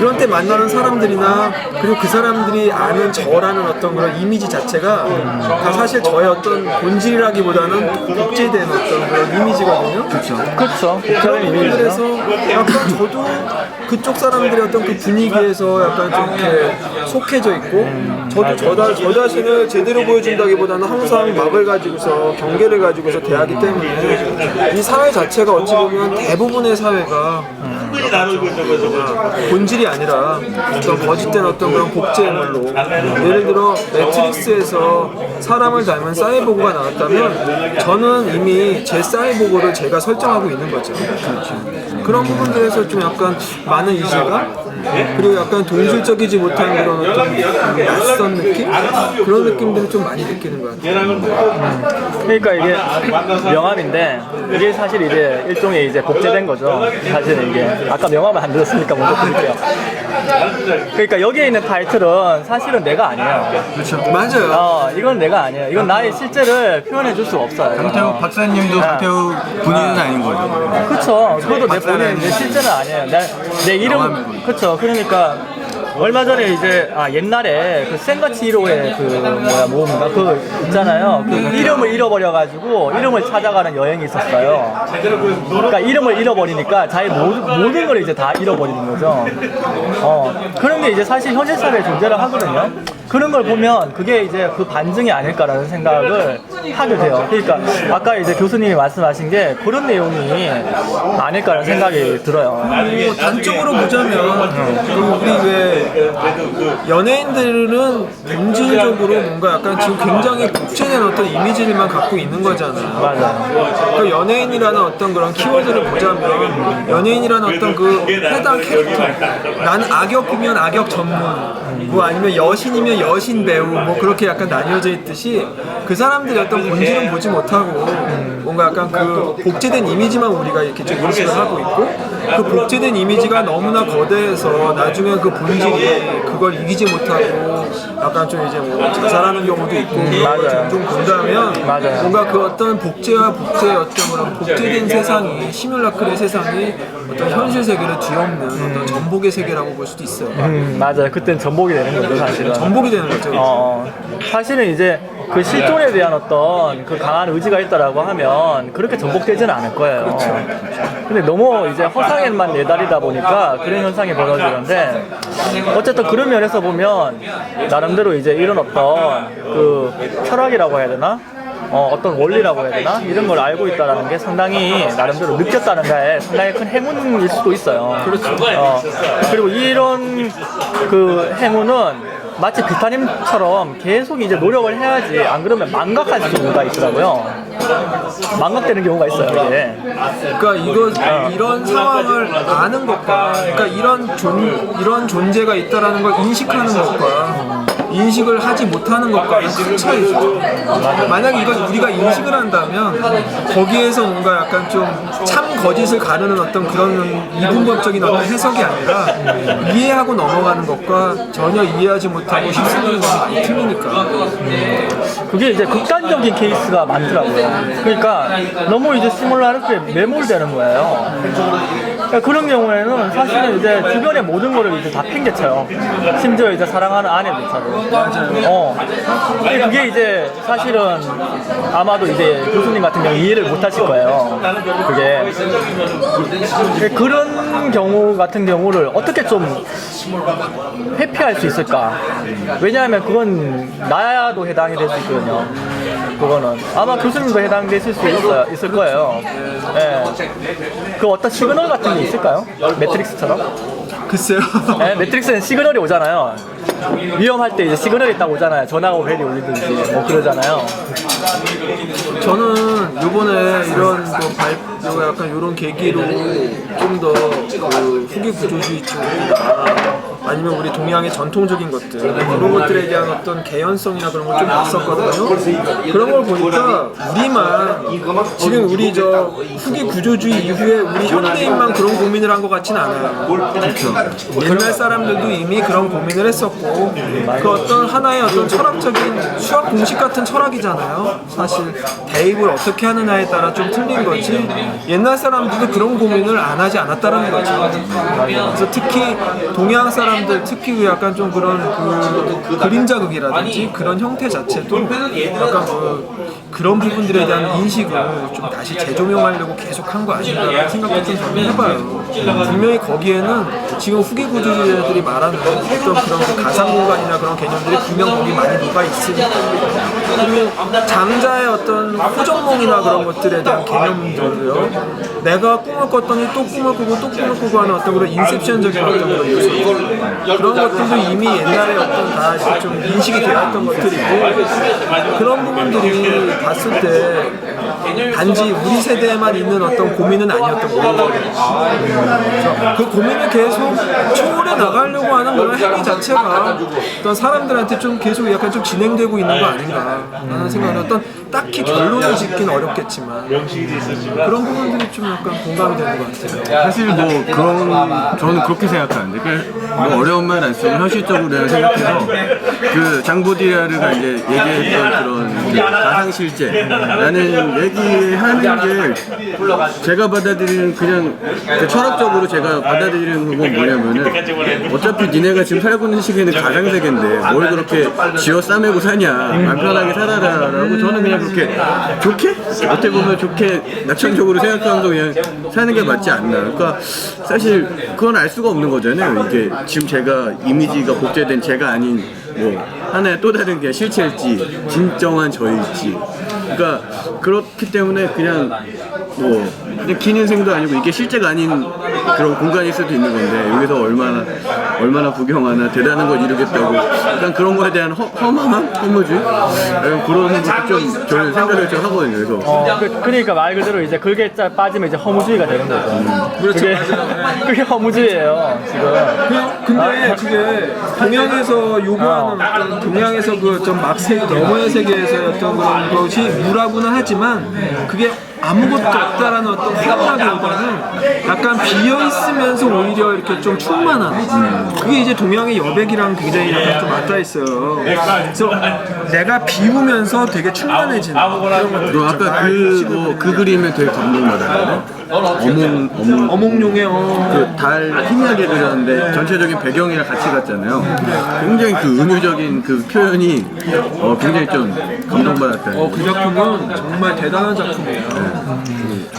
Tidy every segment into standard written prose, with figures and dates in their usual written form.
그런 때 만나는 사람들이나 그리고 그 사람들이 아는 저라는 어떤 그런 이미지 자체가 다 사실 저의 어떤 본질이라기보다는 복제된 어떤 그런 이미지거든요. 그렇죠. 그런 부분들에서 약간 저도 그쪽 사람들의 어떤 그 분위기에서 약간 좀 이렇게 속해져 있고 저도 저 자신을 제대로 보여준다기보다는 항상 막을 가지고서 경계를 가지고서 대하기 때문에 이 사회 자체가 어찌 보면 대부분의 사회가 본질이 아니라 어떤 거짓된 어떤 그런 복제물로 예를 들어 매트릭스에서 사람을 닮은 사이보그가 나왔다면 저는 이미 제 사이보그를 제가 설정하고 있는 거죠. 그런 부분들에서 좀 약간 많은 이질감 그리고 약간 동질적이지 못한 그런 어떤 낯선 느낌? 그런 느낌들을 좀 많이 느끼는 것 같아요. 그러니까 이게 명함인데 이게 사실 이제 일종의 이제 복제된 거죠. 사실은 이게 아까 명함을 안 들었으니까 먼저 드릴게요. 그러니까 여기에 있는 타이틀은 사실은 내가 아니에요. 그렇죠. 맞아요. 이건 내가 아니에요. 이건 나의 실제를 표현해 줄 수 없어요. 강태우 박사님도 강태우 본인은 아닌 거죠. 그렇죠. 그것도 내 본인 내 실제는 아니에요. 내 이름 그렇죠. 그러니까 얼마 전에 이제 옛날에 그 센가치 1호의 그 뭐인가 그 있잖아요. 그 이름을 잃어버려가지고 이름을 찾아가는 여행이 있었어요. 그러니까 이름을 잃어버리니까 자기 모든 걸 이제 다 잃어버리는 거죠. 그런 게 이제 사실 현실 사회에 존재를 하거든요. 그런 걸 보면 그게 이제 그 반증이 아닐까라는 생각을 하게 돼요. 그러니까 아까 이제 교수님이 말씀하신 게 그런 내용이 아닐까라는 생각이 들어요. 뭐 단적으로 보자면 우리 왜 연예인들은 본질적으로 뭔가 약간 지금 굉장히 복제된 어떤 이미지를만 갖고 있는 거잖아요. 맞아요. 그 연예인이라는 어떤 그런 키워드를 보자면 연예인이라는 어떤 그 해당 캐릭터 나는 악역이면 악역 전문 뭐 아니면 여신이면 여신 배우 뭐 그렇게 약간 나뉘어져 있듯이 그 사람들이 어떤 본질은 보지 못하고 뭔가 약간 그 복제된 이미지만 우리가 이렇게 좀 인식을 하고 있고 그 복제된 이미지가 너무나 거대해서 나중에 그 본질이 그걸 이기지 못하고 약간 좀 이제 뭐 자살하는 경우도 있고 맞아요. 좀 본다면 맞아요. 뭔가 그 어떤 복제와 복제의 어떤 그런 복제된 세상이 시뮬라크의 세상이 어떤 현실 세계를 뒤엎는 어떤 전복의 세계라고 볼 수도 있어요. 맞아요. 그땐 전복이 되는 거죠, 사실은. 전복이 되는 거죠. 사실은 이제 그 실존에 대한 어떤 그 강한 의지가 있다라고 하면 그렇게 전복되지는 않을 거예요. 그렇죠. 근데 너무 이제 허상에만 내달리다 보니까 그런 현상이 벌어지는데 어쨌든 그런 면에서 보면 나름대로 이제 이런 어떤 그 철학이라고 해야 되나? 어떤 원리라고 해야 되나? 이런 걸 알고 있다는 게 상당히 나름대로 느꼈다는 게 상당히 큰 행운일 수도 있어요. 그렇죠. 그리고 이런 그 행운은 마치 비타민처럼 계속 이제 노력을 해야지 안 그러면 망각할 수가 있더라고요. 망각되는 경우가 있어요. 이게. 그러니까 이런 상황을 아는 것과 그러니까 이런 존재가 있다라는 걸 인식하는 것과 인식을 하지 못하는 것과는 큰 차이죠. 만약에 이걸 우리가 인식을 한다면 거기에서 뭔가 약간 좀 참 거짓을 가르는 어떤 그런 이분법적인 어떤 해석이 아니라 이해하고 넘어가는 것과 전혀 이해하지 못하고 휩쓸리는 것이 틀리니까. 그게 이제 극단적인 케이스가 많더라고요. 그러니까 너무 이제 시뮬라크에 매몰되는 거예요. 그러니까 그런 경우에는 사실은 이제 주변의 모든 거를 이제 다 팽개쳐요. 심지어 이제 사랑하는 아내조차도. 근데 그게 이제 사실은 아마도 이제 교수님 같은 경우 이해를 못 하실 거예요. 그게. 그런 경우 같은 경우를 어떻게 좀 회피할 수 있을까? 왜냐하면 그건 나야도 해당이 될 수 있거든요. 그거는 아마 교수님도 해당되실 수 있을 거예요. 네. 그 어떤 시그널 같은 게 있을까요? 매트릭스처럼? 글쎄요. 네, 매트릭스는 시그널이 오잖아요. 위험할 때 이제 시그널이 딱 오잖아요. 전화가 벨이 울리든지 뭐 그러잖아요. 저는 요번에 이런 약간 이런 계기로 좀 더 그 후기 구조주의 쪽이나 아니면 우리 동양의 전통적인 것들 그런 것들에 대한 어떤 개연성이나 그런 걸 좀 봤었거든요. 그런 걸 보니까 우리만 지금 우리 저 후기 구조주의 이후에 우리 현대인만 그런 고민을 한 것 같지는 않아요. 그렇죠. 옛날 사람들도 이미 그런 고민을 했었고 그 어떤 하나의 어떤 철학적인 수학 공식 같은 철학이잖아요. 사실 대입을 어떻게 하느냐에 따라 좀 틀린 거지 옛날 사람들도 그런 고민을 안 하지 않았다는 거죠. 그래서 특히 동양 사람들, 특히 그 약간 좀 그런 그 그림자극이라든지 그런 형태 자체도 약간 그런 부분들에 대한 인식을 좀 다시 재조명하려고 계속 한 거 아닌가라는 생각도 좀 저는 해봐요. 분명히 거기에는 지금 후기 구조주의자들이 말하는 어떤 그런 그 가상 공간이나 그런 개념들이 분명 거기 많이 녹아 있으니까. 그리고 장자의 어떤 호정몽이나 그런 것들에 대한 개념들도요. 내가 꿈을 꿨더니 또 꿈을 꾸고 또 꿈을 꾸고 하는 어떤 그런 인셉션적인 어떤 그런 요소, 그런 것들도 이미 옛날에 어떤 다 좀 인식이 되었던 것들이고, 그런 부분들이 봤을 때 단지 우리 세대에만 있는 어떤 고민은 아니었던 거예요. 그래서 그 고민을 계속 초월해 나가려고 하는 그런 행위 자체가 어떤 사람들한테 좀 계속 약간 좀 진행되고 있는 거 아닌가 하는 생각은, 어떤 딱히 결론을 짓긴 어렵겠지만 그런 부분들이 좀 약간 공감이 되는 것 같아요. 사실 뭐 그런 저는 그렇게 생각하는데 뭐 어려운 말 안 쓰고 현실적으로 내가 생각해서 그 장보디아르가 이제 얘기했던 그런 가상 실제라는 얘기하는 게 제가 받아들이는 그냥 철학적으로 제가 받아들이는 건 뭐냐면은 어차피 니네가 지금 살고 있는 시기에는 가상 세계인데 뭘 그렇게 쥐어 싸매고 사냐, 맘 편하게 살아라라고 저는 그냥 그렇게 좋게 어떻게 보면 좋게 낙천적으로 생각하면서 그냥 사는 게 맞지 않나. 그러니까 사실 그건 알 수가 없는 거잖아요. 이게 지금 제가 이미지가 복제된 제가 아닌 뭐 하나의 또 다른 게 실체일지 진정한 저일지. 그러니까 그렇기 때문에 그냥 뭐 그냥 긴 인생도 아니고 이게 실제가 아닌 그런 공간일 수도 있는 건데 여기서 얼마나 부경하나 대단한 걸 이루겠다고 약간 그런 거에 대한 허망함? 허무주의? 그런 것도 좀 저는 생각을 좀 하거든요. 그래서 그러니까 말 그대로 이제 그게 빠지면 이제 허무주의가 되는 거죠. 그렇죠. 그게 허무주의예요 지금. 근데 그게 동양에서 요구하는 어떤 동양에서 그 좀 막세계 너머의 세계에서의 어떤 그런 것이 무라고는 하지만 그게 아무것도 없다라는 어떤 허무라기보다는 약간 비어있으면서 오히려 이렇게 좀 충만한, 그게 이제 동양의 여백이랑 굉장히 약간 좀 맞닿아 있어요. 그래서 내가 비우면서 되게 충만해지는 그런 것들. 너 아까 그 그림에 되게 감동받았는데 어몽룡의 그 달 희미하게 그렸는데 전체적인 배경이랑 같이 갔잖아요. 굉장히 그 은유적인 그 표현이 굉장히 좀 감동받았다. 그 작품은 정말 대단한 작품이에요.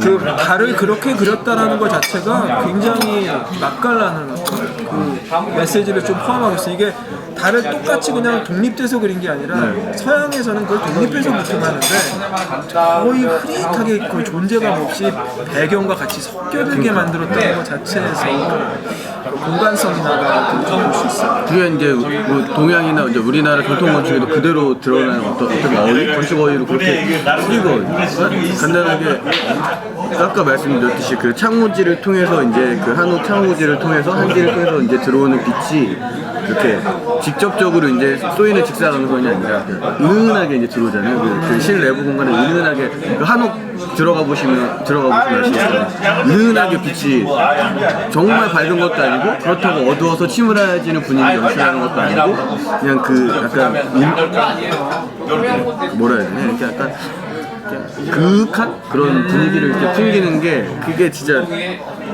그 달을 그렇게 그렸다라는 것 자체가 굉장히 맛깔나는 어떤 그 메시지를 좀 포함하고 있어요. 이게 달을 똑같이 그냥 독립돼서 그린 게 아니라 서양에서는 그걸 독립해서 그리긴 하는데 거의 흐릿하게 거의 존재감 없이 배경과 같이 섞여들게 만들었다는 것 자체에서 공간성이나 볼 수 있어요. 그게 이제 뭐 동양이나 이제 우리나라 전통 건축에도 그대로 드러나는 어떤 건축 어휘로 그렇게 쓰이거든요. 간단하게 아까 말씀드렸듯이 그 창호지를 통해서 이제 그 한옥 창호지를 통해서 한지를 통해서 이제 들어오는 빛이 이렇게 직접적으로 이제 쏘이는 직사광선이 아니라 은은하게 이제 들어오잖아요. 그 실내부 공간에 은은하게 그 한옥 들어가 보시면 아시겠어요. 은은하게 빛이 정말 밝은 것도 아니고 그렇다고 어두워서 침울해지는 분위기 연출하는 것도 아니고 그냥 그 약간 뭐라 해야 되나 이렇게 약간 그윽한 그런 분위기를 이렇게 풍기는 게 그게 진짜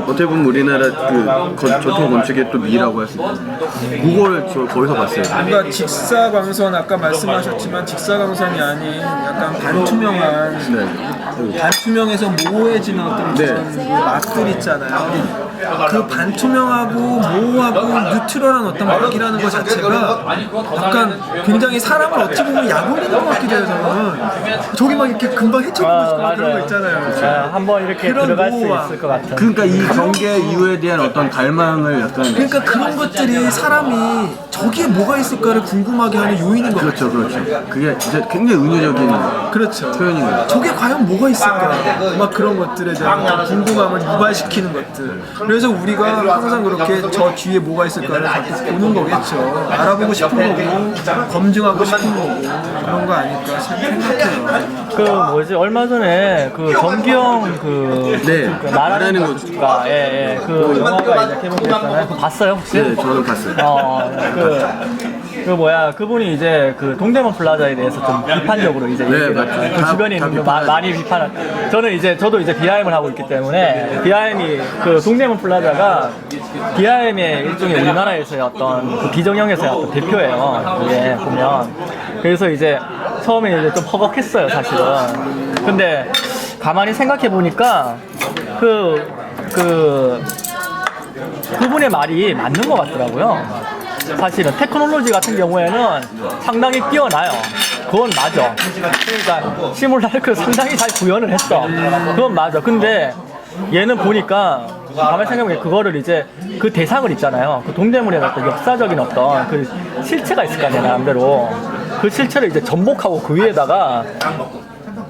어떻게 보면 우리나라 그 전통 건축의 또 미라고 할 수 있거든요. 그걸 저 거기서 봤어요. 뭔가 직사광선, 아까 말씀하셨지만 직사광선이 아닌 약간 반투명한 반투명해서 모호해지는 어떤 그런 그 막들 있잖아요. 그 반투명하고 모호하고 뉴트럴한 어떤 막이라는 것 자체가 약간 굉장히 사람을 어찌 보면 약올리는 것 같기도 해요. 저는 저기 막 이렇게 금방 헤쳐보고 싶고 막 그런 거 있잖아요. 한번 이렇게 들어갈 수 있을 것 같은. 그러니까 이 경계 이후에 대한 어떤 갈망을 약간 그러니까 그런 것들이 사람이 저기에 뭐가 있을까를 궁금하게 하는 요인인 것 같아요. 그렇죠. 그게 진짜 굉장히 은유적인 그렇죠. 표현인 거예요. 저게 과연 뭐가 있을까? 막 그런 것들에 대한 궁금함을 유발시키는 것들. 그래서 우리가 항상 그렇게 저 뒤에 뭐가 있을까를 자꾸 보는 거겠죠. 알아보고 싶은 거고, 검증하고 싶은 거고, 그런 거 아닐까 생각해요. 그 뭐지 얼마 전에 그 정기영 그 말하는 거 그 영화가 이제 개봉됐잖아요. 그거 봤어요 혹시? 네, 저는 봤어요. 그분이 이제 그 동대문 플라자에 대해서 좀 비판적으로 이제 얘기를 맞죠. 그 주변에 다 있는 비판하죠. 많이 비판한. 저도 이제 BIM을 하고 있기 때문에 BIM이 그 동대문 플라자가 BIM의 일종의 우리나라에서의 어떤 그 비정형에서의 어떤 대표예요. 이게 보면. 그래서 이제 처음에 이제 좀 허걱했어요, 사실은. 근데 가만히 생각해 보니까 그분의 말이 맞는 것 같더라고요. 사실은 테크놀로지 같은 경우에는 상당히 뛰어나요. 그건 맞아. 그러니까 시뮬라크를 상당히 잘 구현을 했어. 그건 맞아. 근데 얘는 보니까 가만히 생각해보면 그거를 이제 그 대상을 있잖아요. 그 동대문의 어떤 역사적인 어떤 그 실체가 있을 거 아니야, 나름대로. 그 실체를 이제 전복하고 그 위에다가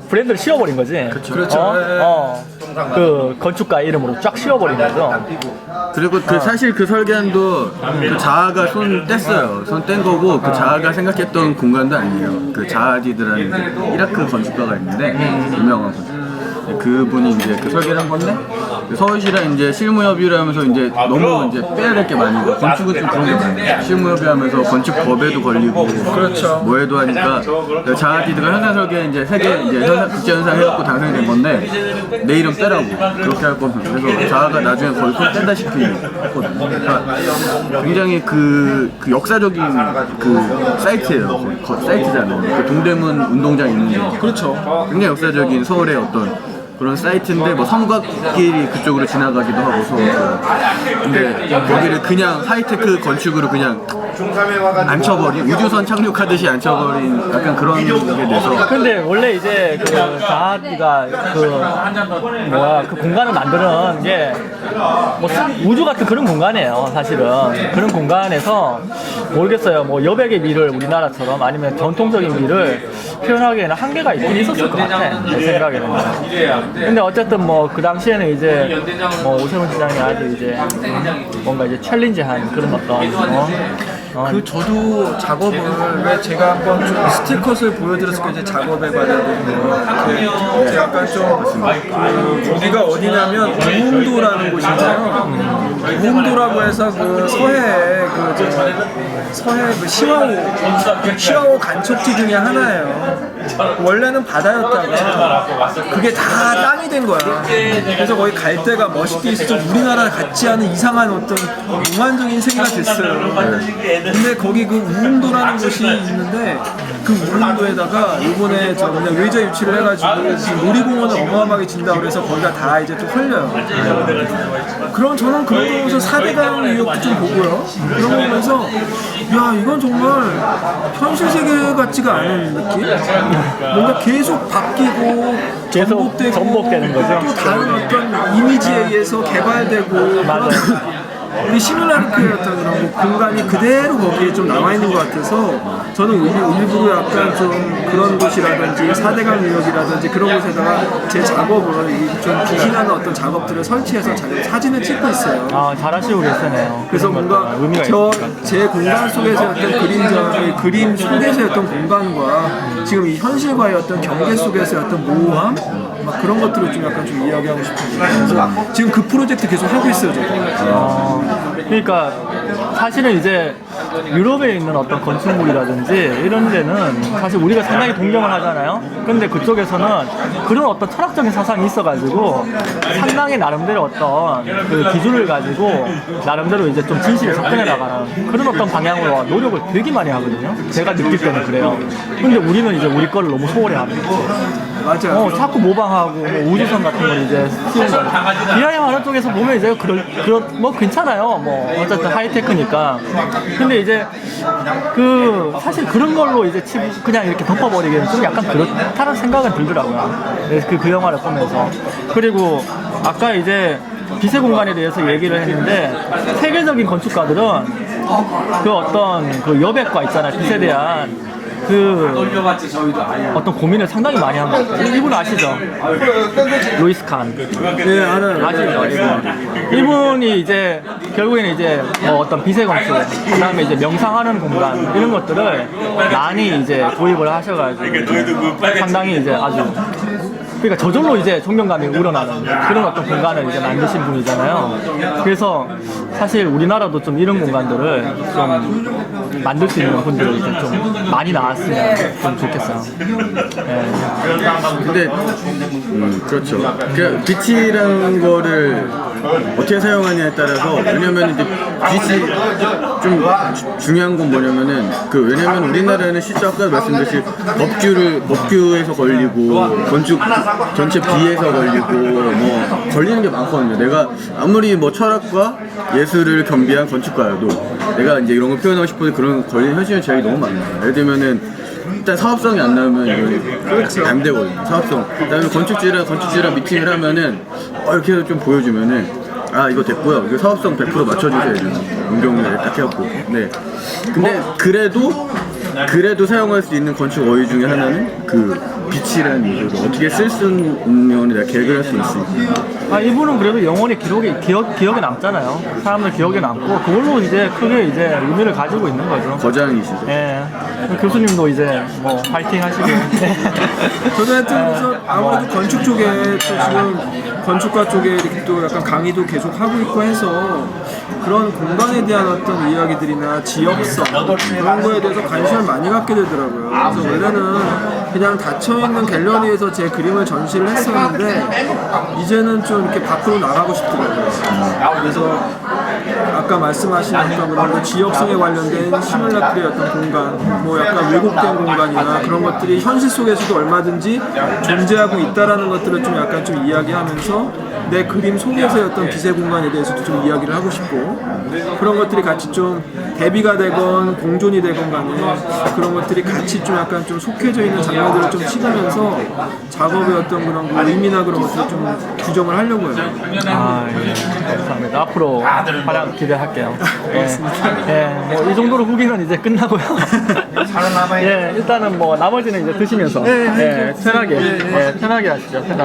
브랜드를 씌워버린 거지. 그렇죠. 그 건축가 이름으로 쫙 씌워버린 거죠. 그리고 사실 그 설계안도 그 자아가 손 뗐어요. 손 뗀 거고 그 자아가 생각했던 공간도 아니에요. 그 자하디드라는 그 이라크 건축가가 있는데 유명한 건축가. 그분이 이제 그 설계를 한 건데 서울시랑 이제 실무협의를 이제 너무 이제 빼야 될 게 많은 거. 건축은 좀 그런 게 많아요. 실무협의하면서 건축법에도 걸리고 그렇죠. 뭐해도 하니까 자하디드가 현상 설계 이제 세계 이제 국제현상 해갖고 당선이 된 건데 내 이름 빼라고 그렇게 할 겁니다. 그래서 자하가 나중에 거의 손 떼다시피 했거든요. 그러니까 굉장히 그 역사적인 그 사이트예요. 사이트잖아요. 그 동대문 운동장 있는 게. 그렇죠. 굉장히 역사적인 서울의 어떤 그런 사이트인데 뭐 성곽길이 그쪽으로 지나가기도 하고 서울에서. 근데 거기를 그냥 하이테크 건축으로 그냥 앉혀버린 우주선 착륙하듯이 앉혀버린 약간 그런 게 돼서. 근데 원래 이제 그 자하디가 그 공간을 만드는 게 뭐 우주 같은 그런 공간이에요, 사실은. 그런 공간에서 모르겠어요. 뭐 여백의 미를 우리나라처럼 아니면 전통적인 미를 표현하기에는 한계가 있긴 있었을 것 같아, 내 생각에는. 근데 어쨌든 뭐 그 당시에는 이제 뭐 오세훈 시장이 아주 이제 뭔가 이제 챌린지한 그런 어떤 저도 작업을 왜 제가 한번 좀 스틸컷을 보여드렸을 때 이제 작업에 관련된 제가 약간 좀 거기가 어디냐면 우흥도라는 곳인데요. 우흥도라고 해서 그 서해 그 시와호 간척지 중에 하나예요. 원래는 바다였다가 그게 다 땅이 된 거야. 그래서 거기 갈 데가 멋있게 있어 좀 우리나라 같지 않은 이상한 어떤 몽환적인 세계가 됐어요. 근데 거기 그 우흥도라는 곳이 있는데 그 우흥도에다가 이번에 저 그냥 의자 유치를 해가지고 지금 놀이공원을 어마어마하게 진다고 그래서 거기가 다 이제 또 헐려요. 그럼 저는 그런 거 보면서 4대강 의혹도 좀 보고요. 그런 거 보면서 야 이건 정말 현실 세계 같지가 않은 느낌? 뭔가 계속 바뀌고 계속 전복되는 거죠. 또 다른 어떤 이미지에 의해서 개발되고 맞아요. 우리 시뮬라크의 어떤 그런 공간이 그대로 거기에 좀 남아있는 것 같아서 저는 일부러 약간 좀 그런 곳이라든지 4대강 유역이라든지 그런 곳에다가 제 작업을 좀 기신하는 어떤 작업들을 설치해서 사진을 찍고 있어요. 아, 잘하시고 계시네요. 그래서 뭔가 제 공간 속에서 어떤 그림 속에서의 어떤 공간과 지금 이 현실과의 어떤 경계 속에서의 어떤 모호함 막 그런 것들을 좀 약간 좀 이야기하고 싶은데 그래서 지금 그 프로젝트 계속 하고 있어요, 저도. 그러니까 사실은 이제 유럽에 있는 어떤 건축물이라든지 이런 데는 사실 우리가 상당히 동경을 하잖아요. 근데 그쪽에서는 그런 어떤 철학적인 사상이 있어가지고 상당히 나름대로 어떤 그 기준을 가지고 나름대로 이제 좀 진실을 접근해 나가는 그런 어떤 방향으로 노력을 되게 많이 하거든요. 제가 느낄 때는 그래요. 근데 우리는 이제 우리 거를 너무 소홀히 하는 거지. 맞아요. 자꾸 모방하고 뭐 우주선 같은 걸 이제 쓰는 거. BIM 하는 쪽에서 보면 이제 뭐 괜찮아요. 뭐 어쨌든 하이테크니까. 근데 이제 사실 그런 걸로 이제 그냥 이렇게 덮어버리기에는 좀 약간 그렇다는 생각은 들더라고요. 그 영화를 보면서. 그리고 아까 이제 빛의 공간에 대해서 얘기를 했는데 세계적인 건축가들은 그 어떤 그 여백과 있잖아요. 빛에 대한 어떤 고민을 상당히 많이 한 것 같아요. 이분 아시죠? 루이스 칸. 네, 알아요. 아시죠? 이분이 이제 결국에는 이제 뭐 어떤 빛의 건축, 그 다음에 이제 명상하는 공간 이런 것들을 많이 이제 도입을 하셔가지고 상당히 이제 아주 그러니까 저절로 이제 존경감이 우러나는 그런 어떤 공간을 이제 만드신 분이잖아요. 그래서 사실 우리나라도 좀 이런 공간들을 좀 만들 수 있는 분들이 이제 좀 많이 나왔으면 좀 좋겠어요. 예. 근데 그렇죠. 그 빛이라는 거를 어떻게 사용하냐에 따라서 왜냐면 이제 빛이 좀 중요한 건 뭐냐면은 왜냐면 우리나라는 실제 아까 말씀드렸듯이 법규에서 걸리고 건축 전체 비에서 걸리고 뭐 걸리는 게 많거든요. 내가 아무리 뭐 철학과 예술을 겸비한 건축가여도 내가 이제 이런 걸 표현하고 싶어도 그런 걸리는 현실의 제약이 너무 많아요. 예를 들면은 일단 사업성이 안 나오면 이거 안 되거든요. 사업성. 그다음에 건축주랑 미팅을 하면은 이렇게 해서 좀 보여주면은 이거 됐고요. 이거 사업성 100% 맞춰주세요. 운동을 딱 해갖고. 네. 근데 그래도 사용할 수 있는 건축 어휘 중에 하나는 빛이라는 요소를 어떻게 쓸 수 있는 내가 계획을 할 수 있으니까. 이분은 그래도 영원히 기억에 남잖아요. 사람들 기억에 남고 그걸로 이제 크게 이제 의미를 가지고 있는 거죠. 거장이시죠. 예. 교수님도 이제 뭐 파이팅 하시고. 저도 하여튼 그래서 아무래도 건축 쪽에 또 지금 건축가 쪽에 이렇게 또 약간 강의도 계속 하고 있고 해서 그런 공간에 대한 어떤 이야기들이나 지역성 그런 거에 대해서 관심을 많이 갖게 되더라고요. 그래서 원래는 그냥 닫혀있는 갤러리에서 제 그림을 전시를 했었는데 이제는 좀 이렇게 밖으로 나가고 싶더라고요. 그래서 아까 말씀하신 어떤 그런 지역성에 관련된 시뮬라크의 어떤 공간, 뭐 약간 왜곡된 공간이나 그런 것들이 현실 속에서도 얼마든지 존재하고 있다라는 것들을 좀 약간 좀 이야기하면서 내 그림 속에서의 어떤 기세 공간에 대해서도 좀 이야기를 하고 싶고 그런 것들이 같이 좀 대비가 되건 공존이 되건 간에 그런 것들이 같이 좀 약간 좀 속해져 있는 장면들을 좀 찍으면서 작업의 어떤 그런 의미나 그런 것들을 좀 규정을 하려고 해요. 예. 감사합니다. 앞으로 활약 기대할게요. 뭐 이 정도로 후기는 이제 끝나고요. 일단은 뭐 나머지는 이제 드시면서 편하게 하시죠. 편하게.